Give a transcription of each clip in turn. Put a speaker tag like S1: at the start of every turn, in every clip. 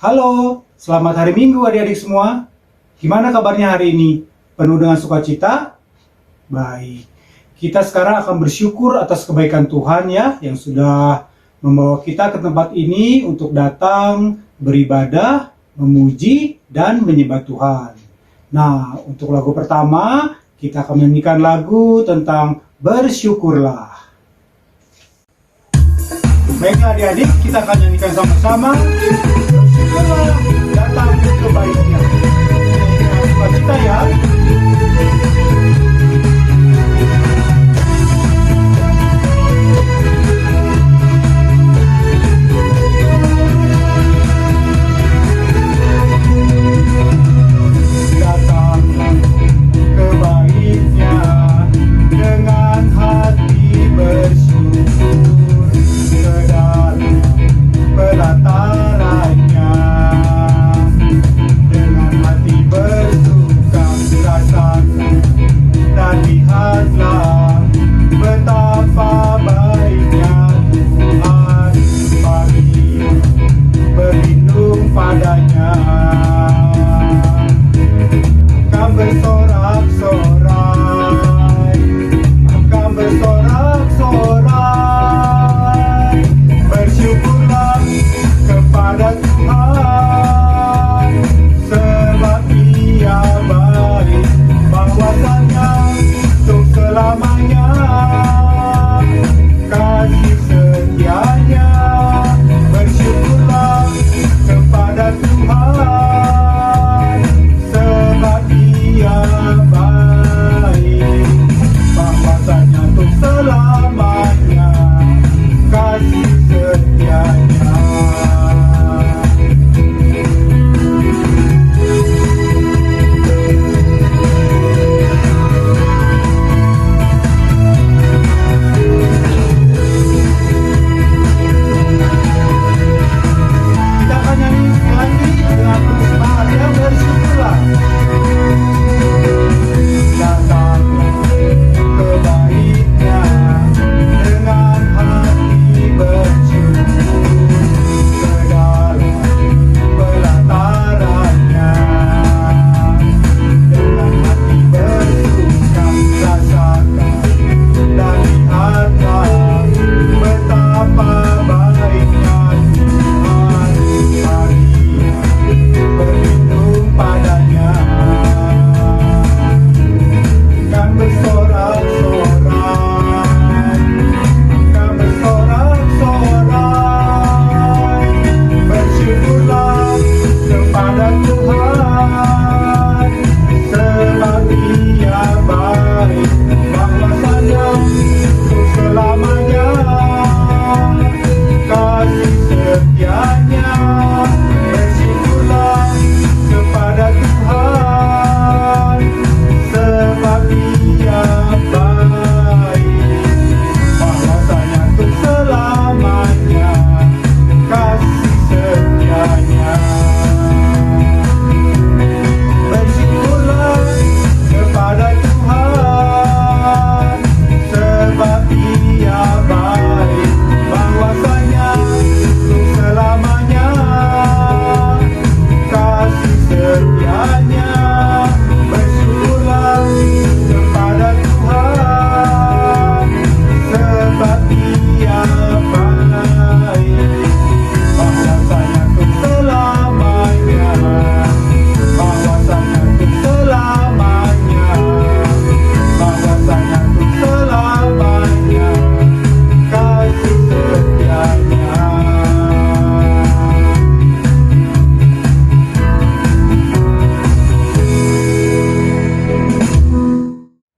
S1: Halo, selamat hari Minggu adik-adik semua. Gimana kabarnya hari ini? Penuh dengan sukacita? Baik. Kita sekarang akan bersyukur atas kebaikan Tuhan ya, yang sudah membawa kita ke tempat ini untuk datang beribadah, memuji, dan menyembah Tuhan. Nah, untuk lagu pertama, kita akan menyanyikan lagu tentang bersyukurlah. Baiklah adik-adik, kita akan nyanyikan sama-sama. Bersyukurlah datang ke baiknya. Sukacita ya.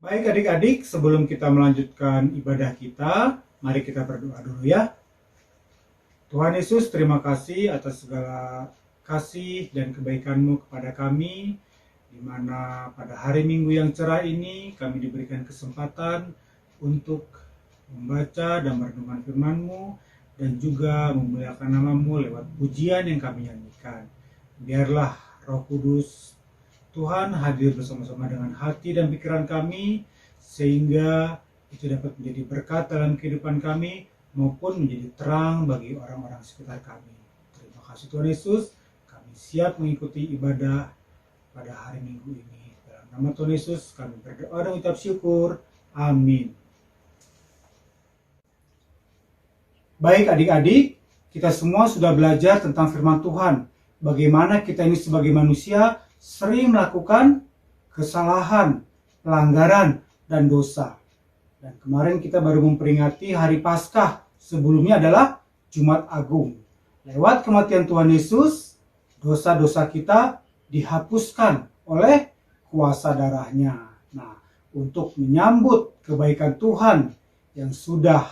S1: Baik adik-adik, sebelum kita melanjutkan ibadah kita, mari kita berdoa dulu ya. Tuhan Yesus, terima kasih atas segala kasih dan kebaikan-Mu kepada kami, di mana pada hari Minggu yang cerah ini kami diberikan kesempatan untuk membaca dan merenungkan firman-Mu dan juga memuliakan nama-Mu lewat pujian yang kami nyanyikan. Biarlah Roh Kudus Tuhan hadir bersama-sama dengan hati dan pikiran kami, sehingga itu dapat menjadi berkat dalam kehidupan kami, maupun menjadi terang bagi orang-orang sekitar kami. Terima kasih Tuhan Yesus, kami siap mengikuti ibadah pada hari Minggu ini. Dalam nama Tuhan Yesus kami berdoa dan ucap syukur. Amin. Baik adik-adik, kita semua sudah belajar tentang firman Tuhan. Bagaimana kita ini sebagai manusia sering melakukan kesalahan, pelanggaran, dan dosa. Dan kemarin kita baru memperingati hari Paskah. Sebelumnya adalah Jumat Agung. Lewat kematian Tuhan Yesus, dosa-dosa kita dihapuskan oleh kuasa darahnya. Nah, untuk menyambut kebaikan Tuhan yang sudah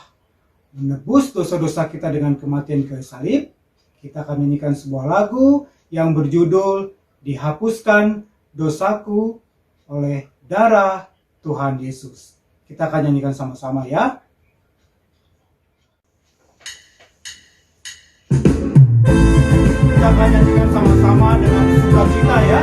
S1: menebus dosa-dosa kita dengan kematian kayu salib, kita akan menyanyikan sebuah lagu yang berjudul Dihapuskan Dosaku oleh Darah Tuhan Yesus. Kita akan nyanyikan sama-sama ya. Kita akan nyanyikan sama-sama dengan sukacita ya.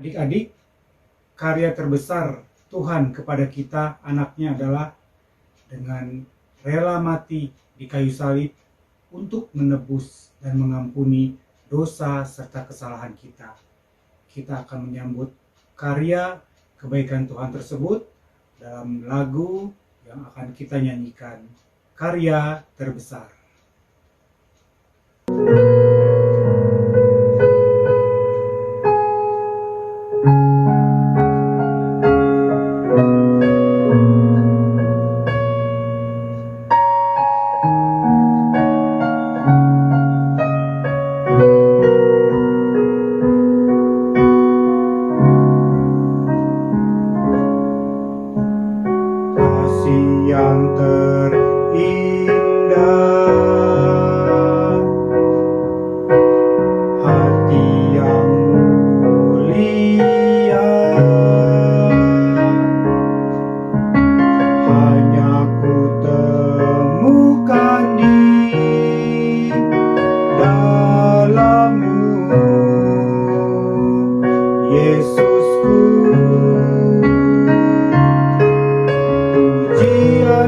S1: Adik-adik, karya terbesar Tuhan kepada kita, anaknya adalah dengan rela mati di kayu salib untuk menebus dan mengampuni dosa serta kesalahan kita. Kita akan menyambut karya kebaikan Tuhan tersebut dalam lagu yang akan kita nyanyikan, Karya Terbesar. Yang terindah, hati yang mulia, hanya ku temukan di dalam-Mu, Yesusku. Pujian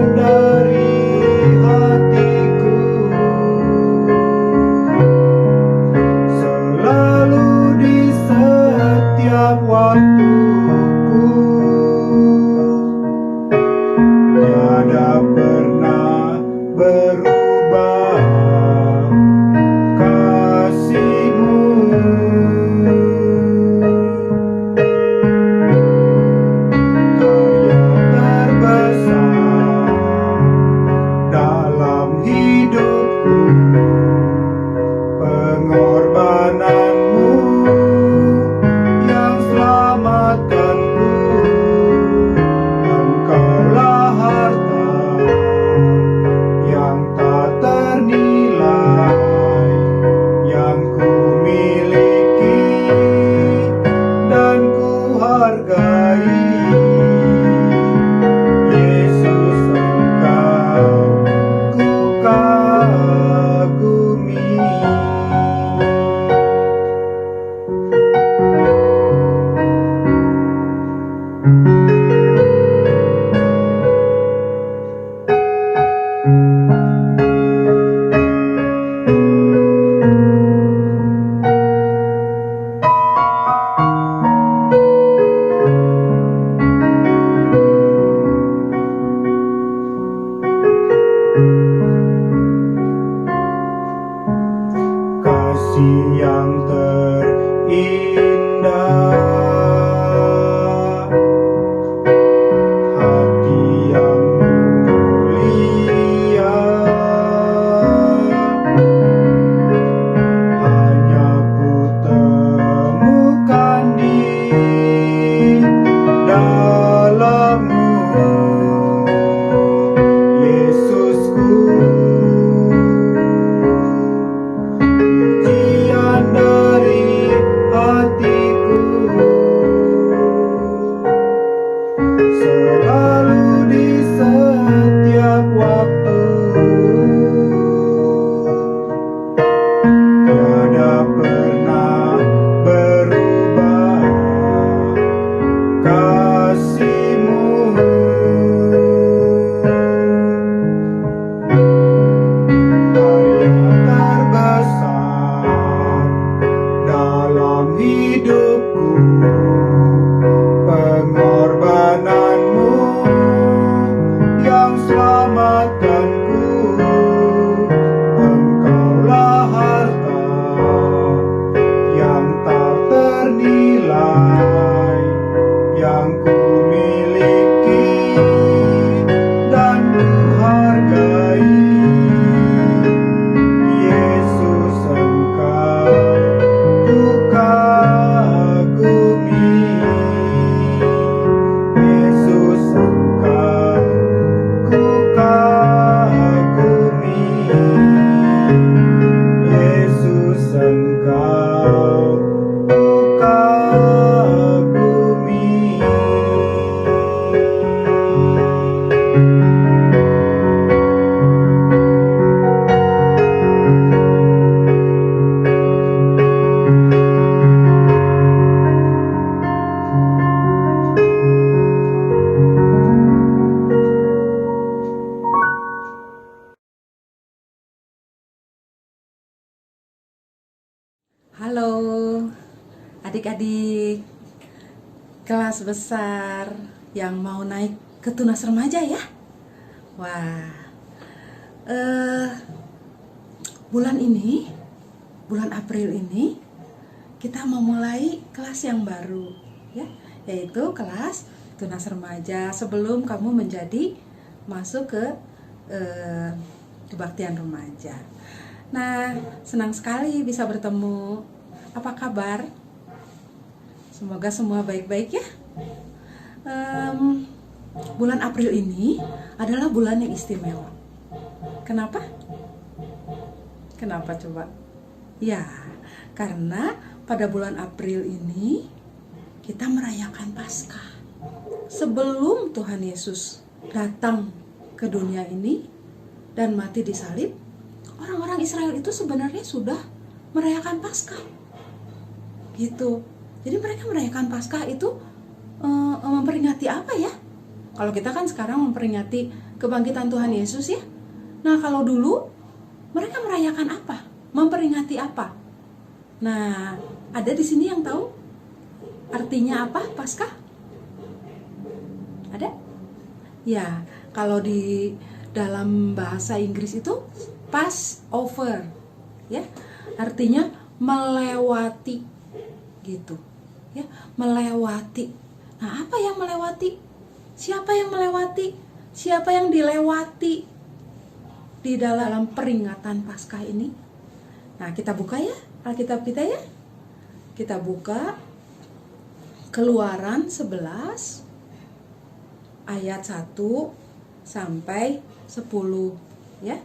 S1: hargai. Yesus, Engkau ku kagumi. Kasih yang terindah, hati yang mulia, hanya ku temukan di dalam-Mu, Yesusku. Pujian dari hatiku selalu di setiap waktu, tiada pernah berubah kasih-Mu. Karya terbesar dalam hidupku, pengorbanan-Mu yang selamatkanku. Engkaulah harta yang tak ternilai yang ku miliki dan ku hargai. Yesus, Engkau ku kagumi. Yesus, Engkau ku kagumi. Yesus, Engkau ku kagumi.
S2: Halo adik-adik kelas besar yang mau naik ke Tunas Remaja ya. Wah, bulan ini, bulan April ini kita memulai kelas yang baru ya, yaitu kelas Tunas Remaja sebelum kamu menjadi masuk ke kebaktian remaja. Nah, senang sekali bisa bertemu. Apa kabar? Semoga semua baik-baik ya. Bulan April ini adalah bulan yang istimewa. Kenapa? Kenapa coba? Ya, karena pada bulan April ini kita merayakan Paskah. Sebelum Tuhan Yesus datang ke dunia ini dan mati di salib, orang-orang Israel itu sebenarnya sudah merayakan Paskah, gitu. Jadi mereka merayakan Paskah itu memperingati apa ya? Kalau kita kan sekarang memperingati kebangkitan Tuhan Yesus ya. Nah kalau dulu mereka merayakan apa? Memperingati apa? Nah ada di sini yang tahu artinya apa Paskah? Ada? Ya, kalau di dalam bahasa Inggris itu Passover, ya, artinya melewati, gitu, ya, melewati. Nah, apa yang melewati? Siapa yang melewati? Siapa yang dilewati di dalam peringatan Paskah ini? Nah, kita buka ya Alkitab kita ya. Kita buka Keluaran 11 ayat 1 sampai 10 ya.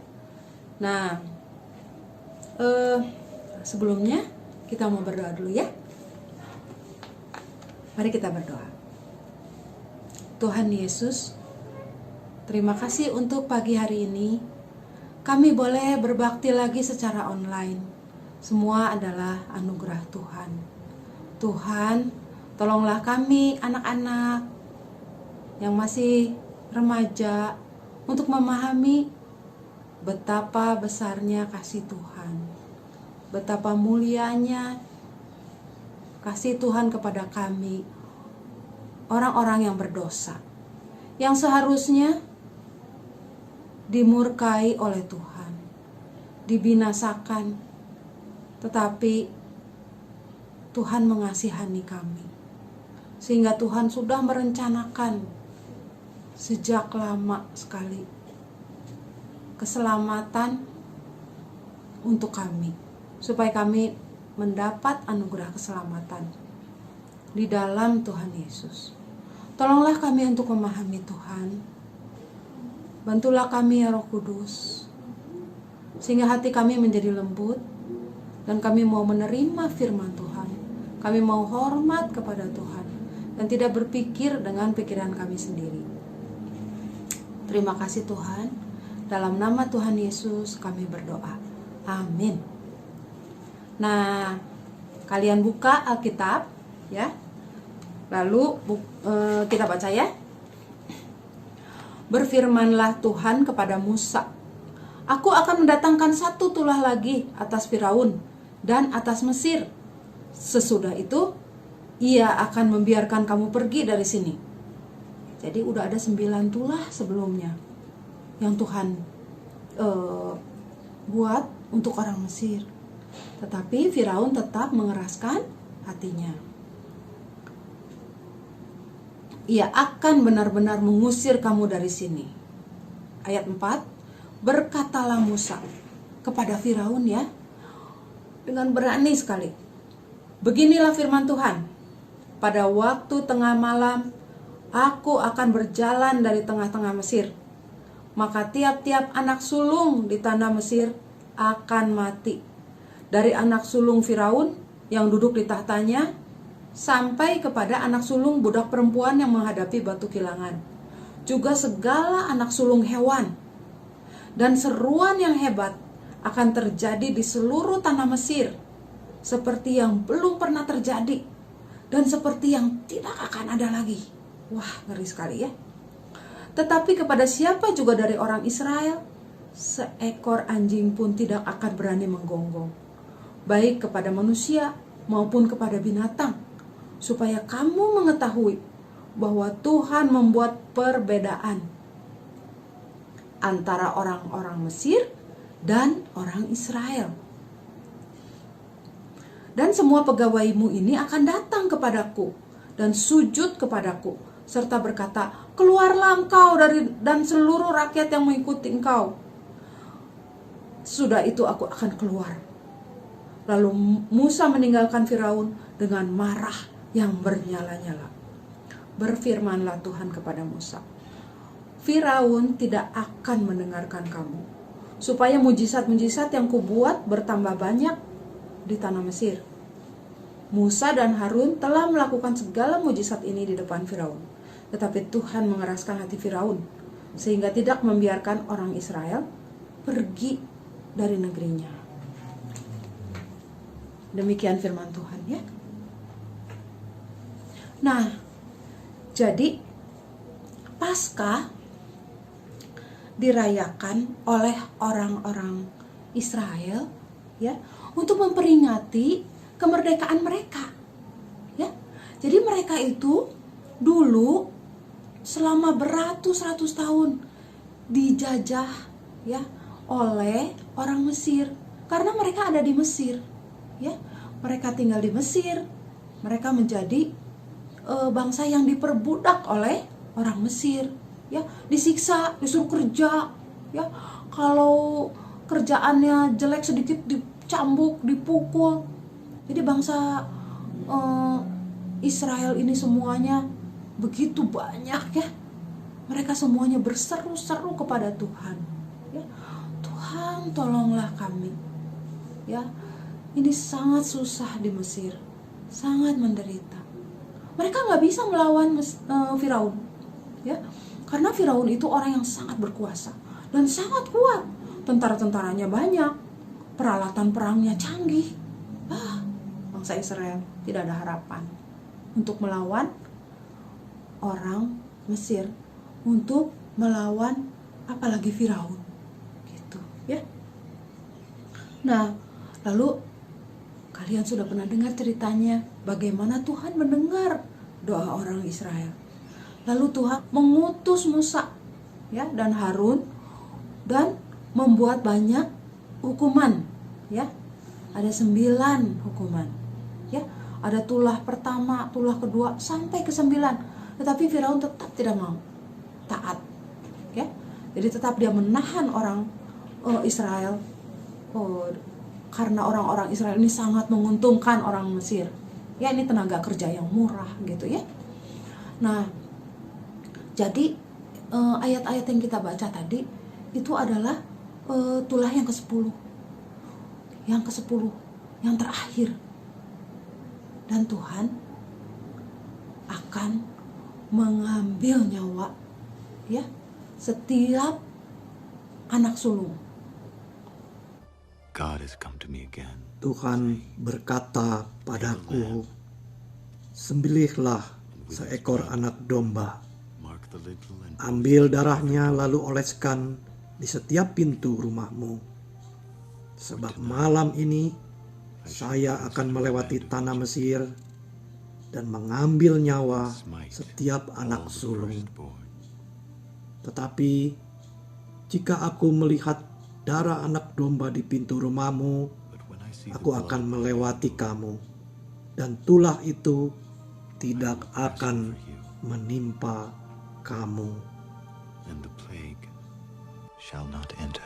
S2: Nah, sebelumnya kita mau berdoa dulu ya. Mari kita berdoa. Tuhan Yesus, terima kasih untuk pagi hari ini. Kami boleh berbakti lagi secara online. Semua adalah anugerah Tuhan. Tuhan, tolonglah kami anak-anak yang masih remaja untuk memahami betapa besarnya kasih Tuhan. Betapa mulianya kasih Tuhan kepada kami, orang-orang yang berdosa, yang seharusnya dimurkai oleh Tuhan, dibinasakan, tetapi Tuhan mengasihani kami, sehingga Tuhan sudah merencanakan sejak lama sekali keselamatan untuk kami, supaya kami mendapat anugerah keselamatan di dalam Tuhan Yesus. Tolonglah kami untuk memahami Tuhan. Bantulah kami ya Roh Kudus, sehingga hati kami menjadi lembut dan kami mau menerima firman Tuhan. Kami mau hormat kepada Tuhan dan tidak berpikir dengan pikiran kami sendiri. Terima kasih Tuhan. Dalam nama Tuhan Yesus kami berdoa. Amin. Nah, kalian buka Alkitab ya. Lalu kita baca ya. Berfirmanlah Tuhan kepada Musa, Aku akan mendatangkan satu tulah lagi atas Firaun dan atas Mesir. Sesudah itu, ia akan membiarkan kamu pergi dari sini. Jadi udah ada 9 tulah sebelumnya yang Tuhan buat untuk orang Mesir. Tetapi Firaun tetap mengeraskan hatinya. Ia akan benar-benar mengusir kamu dari sini. Ayat 4, berkatalah Musa kepada Firaun ya, dengan berani sekali. Beginilah firman Tuhan, pada waktu tengah malam, aku akan berjalan dari tengah-tengah Mesir. Maka tiap-tiap anak sulung di tanah Mesir akan mati. Dari anak sulung Firaun yang duduk di tahtanya, sampai kepada anak sulung budak perempuan yang menghadapi batu kilangan, juga segala anak sulung hewan. Dan seruan yang hebat akan terjadi di seluruh tanah Mesir, seperti yang belum pernah terjadi, dan seperti yang tidak akan ada lagi. Wah, ngeri sekali ya. Tetapi kepada siapa juga dari orang Israel, seekor anjing pun tidak akan berani menggonggong, baik kepada manusia maupun kepada binatang, supaya kamu mengetahui bahwa Tuhan membuat perbedaan antara orang-orang Mesir dan orang Israel. Dan semua pegawaimu ini akan datang kepadaku dan sujud kepadaku, serta berkata, keluarlah engkau dan seluruh rakyat yang mengikuti engkau. Sudah itu aku akan keluar. Lalu Musa meninggalkan Firaun dengan marah yang bernyala-nyala. Berfirmanlah Tuhan kepada Musa, Firaun tidak akan mendengarkan kamu, supaya mujizat-mujizat yang kubuat bertambah banyak di tanah Mesir. Musa dan Harun telah melakukan segala mujizat ini di depan Firaun, tetapi Tuhan mengeraskan hati Firaun, sehingga tidak membiarkan orang Israel pergi dari negerinya. Demikian firman Tuhan ya. Nah, jadi Paskah dirayakan oleh orang-orang Israel ya, untuk memperingati kemerdekaan mereka. Ya. Jadi mereka itu dulu selama beratus-ratus tahun dijajah ya oleh orang Mesir, karena mereka ada di Mesir. Ya. Mereka tinggal di Mesir. Mereka menjadi bangsa yang diperbudak oleh orang Mesir, ya, disiksa, disuruh kerja, ya, kalau kerjaannya jelek sedikit dicambuk, dipukul. Jadi bangsa Israel ini semuanya begitu banyak ya, mereka semuanya berseru-seru kepada Tuhan, ya, Tuhan tolonglah kami, ya, ini sangat susah di Mesir, sangat menderita. Mereka nggak bisa melawan Firaun, ya, karena Firaun itu orang yang sangat berkuasa dan sangat kuat. Tentara-tentaranya banyak, peralatan perangnya canggih. Bangsa Israel tidak ada harapan untuk melawan orang Mesir, untuk melawan apalagi Firaun, gitu ya. Nah, lalu kalian sudah pernah dengar ceritanya bagaimana Tuhan mendengar doa orang Israel. Lalu Tuhan mengutus Musa, ya, dan Harun, dan membuat banyak hukuman, ya. Ada 9 hukuman, ya. Ada tulah pertama, tulah kedua, sampai ke 9. Tetapi Firaun tetap tidak mau taat, ya. Jadi tetap dia menahan orang Israel, karena orang-orang Israel ini sangat menguntungkan orang Mesir. Ya, ini tenaga kerja yang murah gitu ya. Nah, jadi ayat-ayat yang kita baca tadi itu adalah tulah yang ke-10. Yang ke-10, yang terakhir. Dan Tuhan akan mengambil nyawa, ya, setiap anak sulung.
S3: God has come to me again.
S4: Tuhan berkata padaku, sembelihlah seekor anak domba,
S3: Mark the little and
S4: ambil darahnya lalu oleskan di setiap pintu rumahmu. Sebab malam ini saya akan melewati tanah Mesir dan mengambil nyawa setiap anak sulung.
S3: firstborn.
S4: Tetapi jika aku melihat darah anak domba di pintu rumahmu,
S3: But when I see
S4: aku
S3: the
S4: akan
S3: blood
S4: melewati kamu, dan tulah itu tidak akan menimpa kamu.
S3: and the plague shall not enter.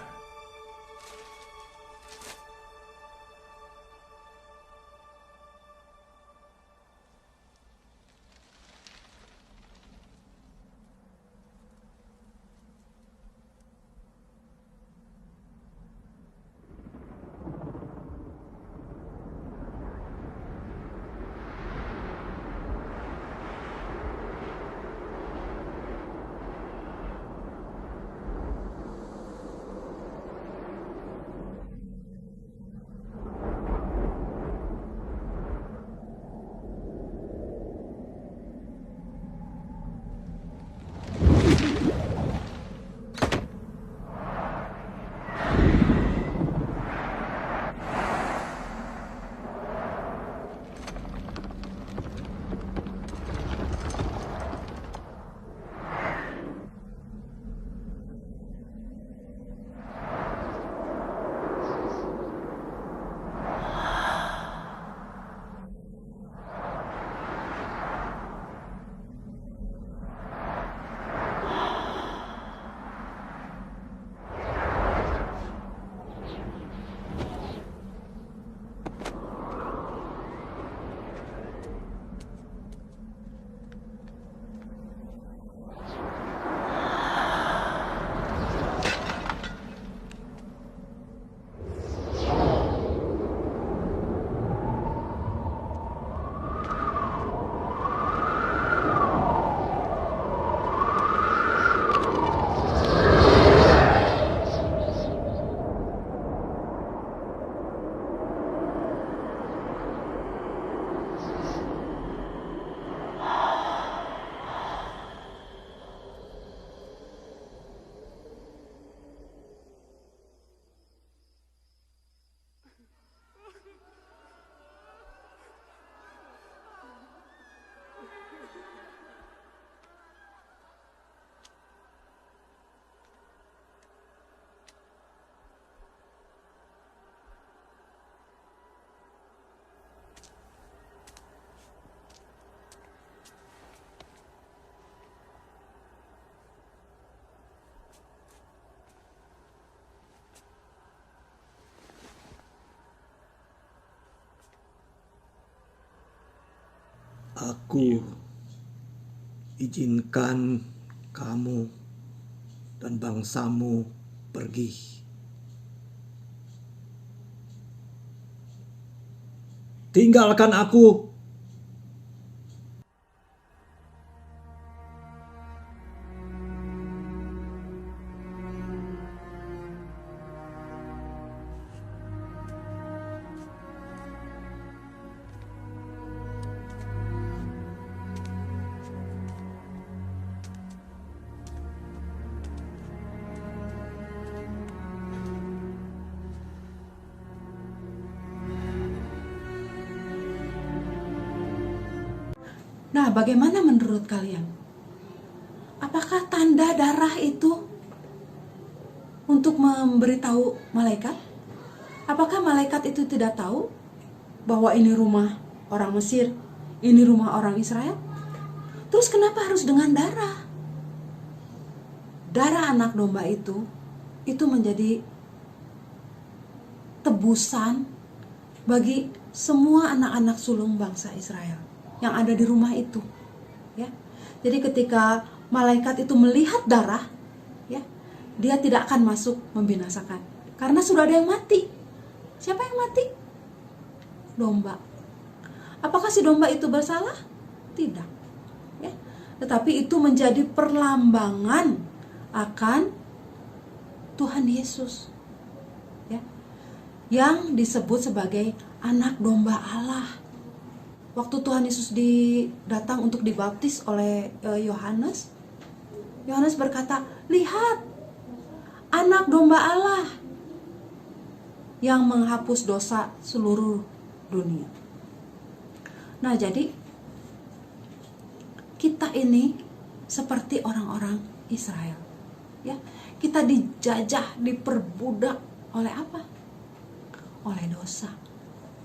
S4: Aku izinkan kamu dan bangsamu pergi. Tinggalkan aku.
S2: Nah, bagaimana menurut kalian? Apakah tanda darah itu untuk memberitahu malaikat? Apakah malaikat itu tidak tahu bahwa ini rumah orang Mesir, ini rumah orang Israel? Terus kenapa harus dengan darah? Darah anak domba itu menjadi tebusan bagi semua anak-anak sulung bangsa Israel yang ada di rumah itu, ya. Jadi ketika malaikat itu melihat darah, ya, dia tidak akan masuk membinasakan karena sudah ada yang mati. Siapa yang mati? Domba. Apakah si domba itu bersalah? Tidak, ya. Tetapi itu menjadi perlambangan akan Tuhan Yesus, ya, yang disebut sebagai anak domba Allah. Waktu Tuhan Yesus datang untuk dibaptis oleh Yohanes, Yohanes berkata, "Lihat, anak domba Allah yang menghapus dosa seluruh dunia." Nah, jadi kita ini seperti orang-orang Israel, ya. Kita dijajah, diperbudak oleh apa? Oleh dosa,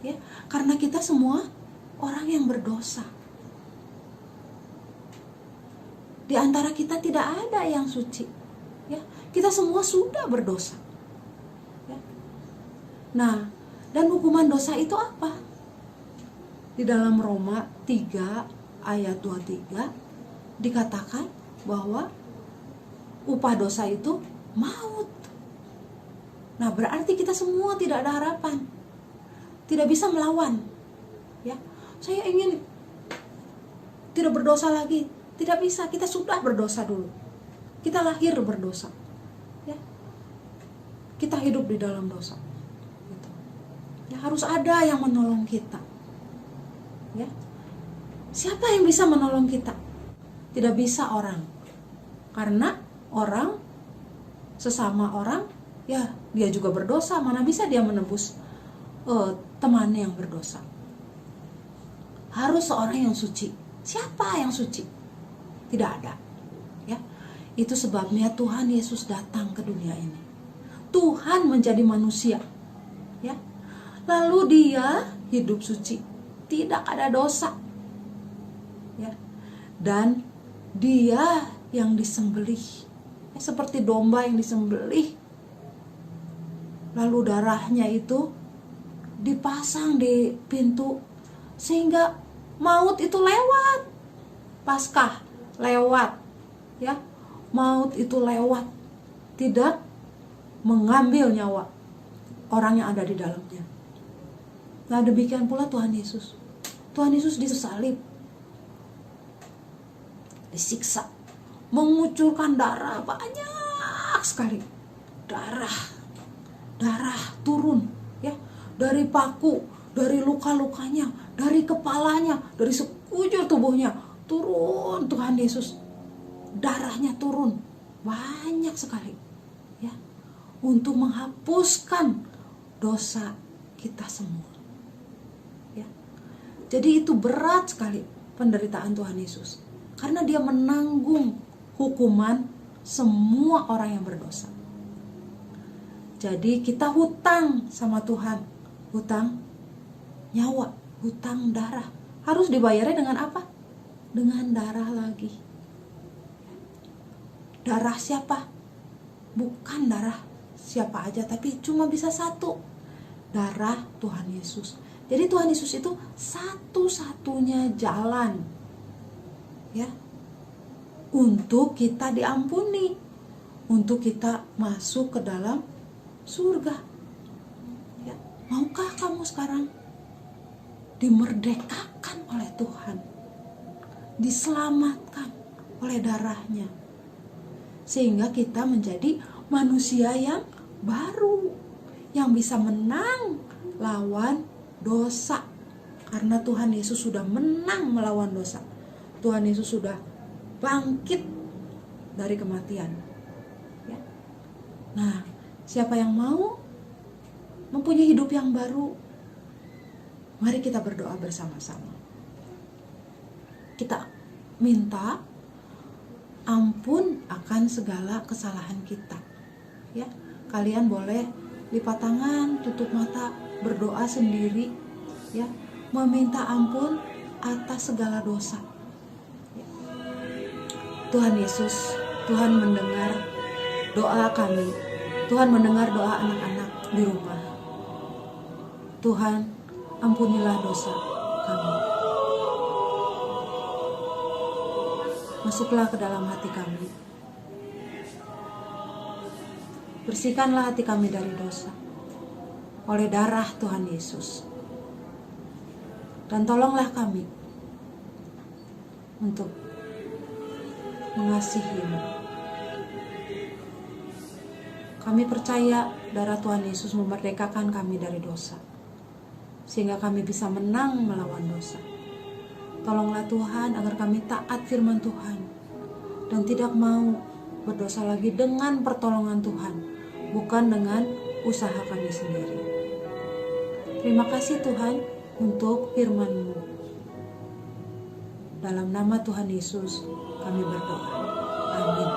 S2: ya. Karena kita semua orang yang berdosa. Di antara kita tidak ada yang suci, ya. Kita semua sudah berdosa, ya. Nah, dan hukuman dosa itu apa? Di dalam Roma 3 ayat 23 dikatakan bahwa upah dosa itu maut. Nah, berarti kita semua tidak ada harapan, tidak bisa melawan, ya. Saya ingin tidak berdosa lagi, tidak bisa. Kita sudah berdosa dulu, kita lahir berdosa, ya. Kita hidup di dalam dosa, gitu. Ya, harus ada yang menolong kita, ya. Siapa yang bisa menolong kita? Tidak bisa orang, karena orang, sesama orang, ya, dia juga berdosa. Mana bisa dia menebus temannya yang berdosa? Harus seorang yang suci. Siapa yang suci? Tidak ada, ya. Itu sebabnya Tuhan Yesus datang ke dunia ini. Tuhan menjadi manusia, ya. Lalu dia hidup suci, tidak ada dosa, ya. Dan dia yang disembelih, ya, seperti domba yang disembelih. Lalu darahnya itu dipasang di pintu sehingga maut itu lewat. Paskah lewat, ya. Maut itu lewat, tidak mengambil nyawa orang yang ada di dalamnya. Nah, demikian pula Tuhan Yesus. Tuhan Yesus disalib, disiksa, mengucurkan darah banyak sekali. Darah turun, ya, dari paku, dari luka-lukanya, dari kepalanya, dari sekujur tubuhnya, turun Tuhan Yesus. Darahnya turun banyak sekali, ya, untuk menghapuskan dosa kita semua, ya. Jadi itu berat sekali penderitaan Tuhan Yesus, karena dia menanggung hukuman semua orang yang berdosa. Jadi kita hutang sama Tuhan, hutang nyawa, hutang darah. Harus dibayarnya dengan apa? Dengan darah lagi. Darah siapa? Bukan darah siapa aja, tapi cuma bisa satu. Darah Tuhan Yesus. Jadi Tuhan Yesus itu satu-satunya jalan, ya, untuk kita diampuni, untuk kita masuk ke dalam surga, ya. Maukah kamu sekarang dimerdekakan oleh Tuhan, diselamatkan oleh darahnya, sehingga kita menjadi manusia yang baru, yang bisa menang lawan dosa, karena Tuhan Yesus sudah menang melawan dosa. Tuhan Yesus sudah bangkit dari kematian, ya. Nah, siapa yang mau mempunyai hidup yang baru, mari kita berdoa bersama-sama. Kita minta ampun akan segala kesalahan kita. Ya, kalian boleh lipat tangan, tutup mata, berdoa sendiri, ya, meminta ampun atas segala dosa. Ya. Tuhan Yesus, Tuhan mendengar doa kami. Tuhan mendengar doa anak-anak di rumah. Tuhan, ampunilah dosa kami. Masuklah ke dalam hati kami. Bersihkanlah hati kami dari dosa oleh darah Tuhan Yesus. Dan tolonglah kami untuk mengasihi-Mu. Kami percaya darah Tuhan Yesus memerdekakan kami dari dosa, sehingga kami bisa menang melawan dosa. Tolonglah Tuhan agar kami taat firman Tuhan dan tidak mau berdosa lagi dengan pertolongan Tuhan, bukan dengan usaha kami sendiri. Terima kasih Tuhan untuk firman-Mu. Dalam nama Tuhan Yesus kami berdoa. Amin.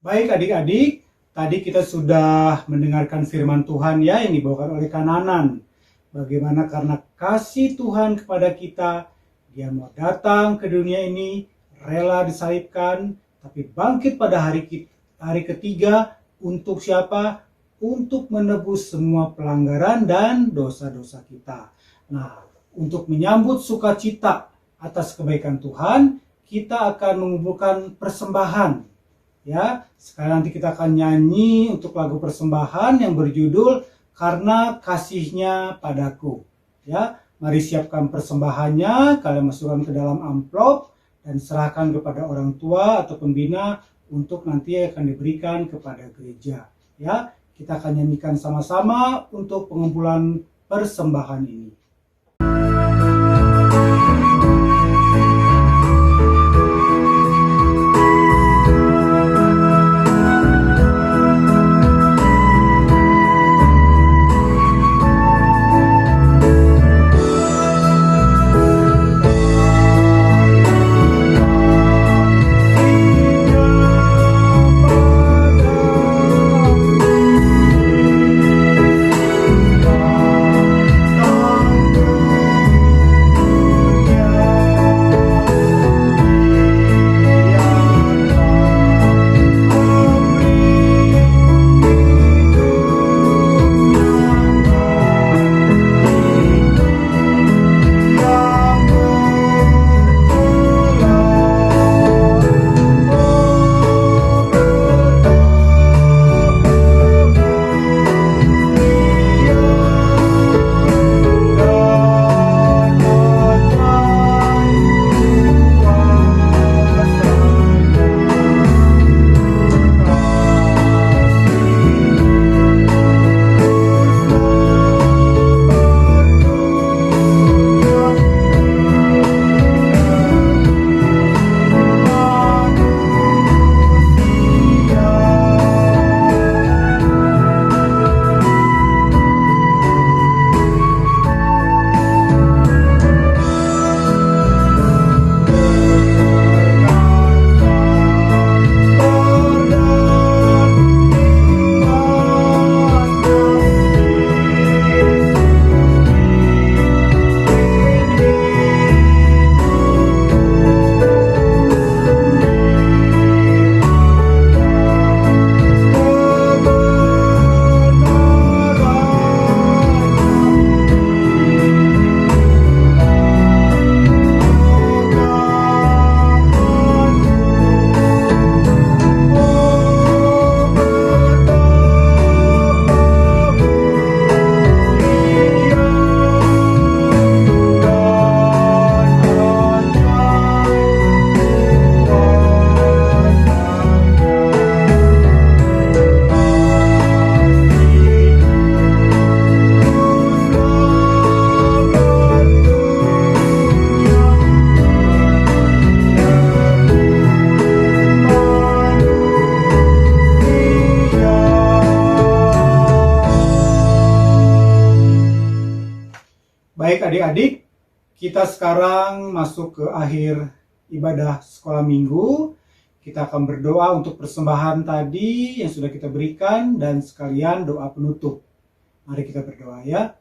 S1: Baik adik-adik, tadi kita sudah mendengarkan firman Tuhan ya yang dibawakan oleh Kananan. Bagaimana karena kasih Tuhan kepada kita, Dia mau datang ke dunia ini, rela disalibkan, tapi bangkit pada hari ketiga untuk siapa? Untuk menebus semua pelanggaran dan dosa-dosa kita. Nah, untuk menyambut sukacita atas kebaikan Tuhan, kita akan mengumpulkan persembahan. Ya, sekarang nanti kita akan nyanyi untuk lagu persembahan yang berjudul Karena Kasihnya Padaku. Ya, mari siapkan persembahannya, kalian masukkan ke dalam amplop dan serahkan kepada orang tua atau pembina untuk nanti akan diberikan kepada gereja. Ya, kita akan nyanyikan sama-sama untuk pengumpulan persembahan ini. Kita sekarang masuk ke akhir ibadah sekolah minggu. Kita akan berdoa untuk persembahan tadi yang sudah kita berikan dan sekalian doa penutup. Mari kita berdoa ya.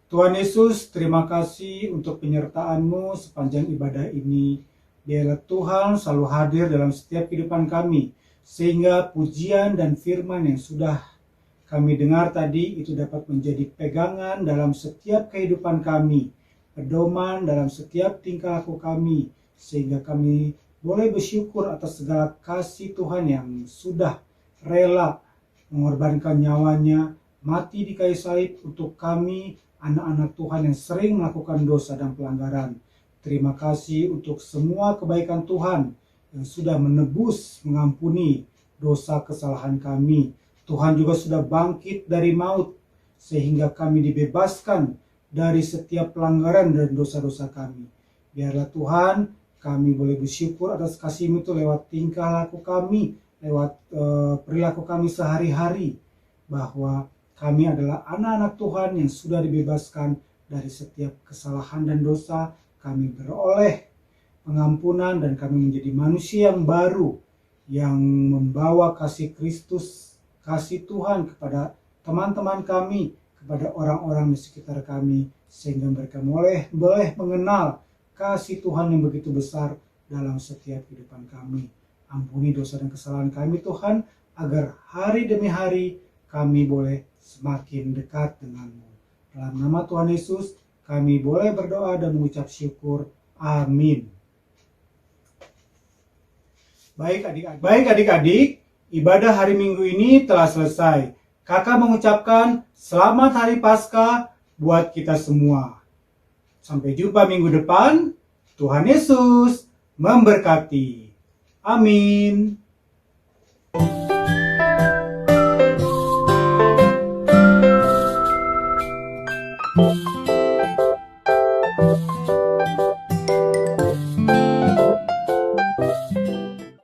S1: Tuhan Yesus, terima kasih untuk penyertaan-Mu sepanjang ibadah ini. Biarlah Tuhan selalu hadir dalam setiap kehidupan kami, sehingga pujian dan firman yang sudah kami dengar tadi itu dapat menjadi pegangan dalam setiap kehidupan kami, pedoman dalam setiap tingkah laku kami, sehingga kami boleh bersyukur atas segala kasih Tuhan yang sudah rela mengorbankan nyawanya, mati di kayu salib untuk kami, anak-anak Tuhan yang sering melakukan dosa dan pelanggaran. Terima kasih untuk semua kebaikan Tuhan yang sudah menebus, mengampuni dosa kesalahan kami. Tuhan juga sudah bangkit dari maut, sehingga kami dibebaskan dari setiap pelanggaran dan dosa-dosa kami. Biarlah Tuhan, kami boleh bersyukur atas kasih-Mu itu lewat tingkah laku kami, lewat perilaku kami sehari-hari, bahwa kami adalah anak-anak Tuhan yang sudah dibebaskan dari setiap kesalahan dan dosa. Kami beroleh pengampunan dan kami menjadi manusia yang baru, yang membawa kasih Kristus, kasih Tuhan kepada teman-teman kami, kepada orang-orang di sekitar kami, sehingga mereka boleh mengenal kasih Tuhan yang begitu besar dalam setiap kehidupan kami. Ampuni dosa dan kesalahan kami Tuhan, agar hari demi hari kami boleh semakin dekat denganmu. Dalam nama Tuhan Yesus, kami boleh berdoa dan mengucap syukur. Amin. Baik adik-adik, ibadah hari Minggu ini telah selesai. Kakak mengucapkan selamat hari Paskah buat kita semua. Sampai jumpa minggu depan. Tuhan Yesus memberkati. Amin.